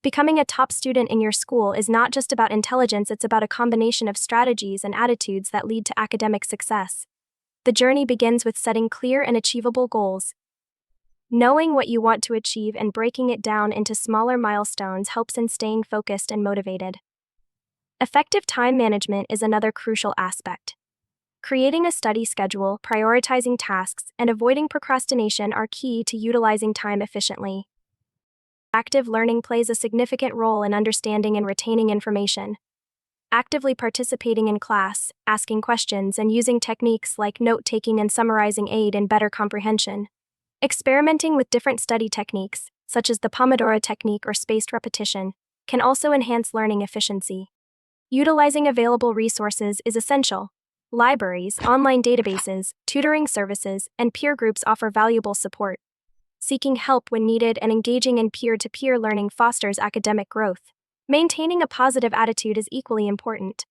Becoming a top student in your school is not just about intelligence, it's about a combination of strategies and attitudes that lead to academic success. The journey begins with setting clear and achievable goals. Knowing what you want to achieve and breaking it down into smaller milestones helps in staying focused and motivated. Effective time management is another crucial aspect. Creating a study schedule, prioritizing tasks, and avoiding procrastination are key to utilizing time efficiently. Active learning plays a significant role in understanding and retaining information. Actively participating in class, asking questions, and using techniques like note-taking and summarizing aid in better comprehension. Experimenting with different study techniques, such as the Pomodoro technique or spaced repetition, can also enhance learning efficiency. Utilizing available resources is essential. Libraries, online databases, tutoring services, and peer groups offer valuable support. Seeking help when needed and engaging in peer-to-peer learning fosters academic growth. Maintaining a positive attitude is equally important.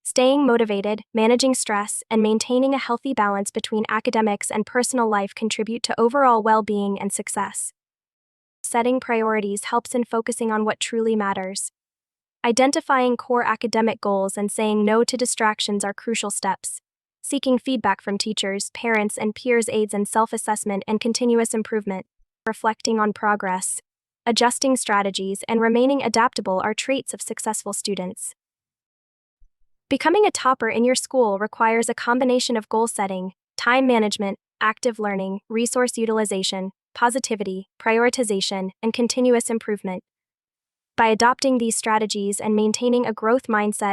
Staying motivated, managing stress, and maintaining a healthy balance between academics and personal life contribute to overall well-being and success. Setting priorities helps in focusing on what truly matters. Identifying core academic goals and saying no to distractions are crucial steps. Seeking feedback from teachers, parents, and peers aids in self-assessment and continuous improvement. Reflecting on progress, adjusting strategies, and remaining adaptable are traits of successful students. Becoming a topper in your school requires a combination of goal setting, time management, active learning, resource utilization, positivity, prioritization, and continuous improvement. By adopting these strategies and maintaining a growth mindset,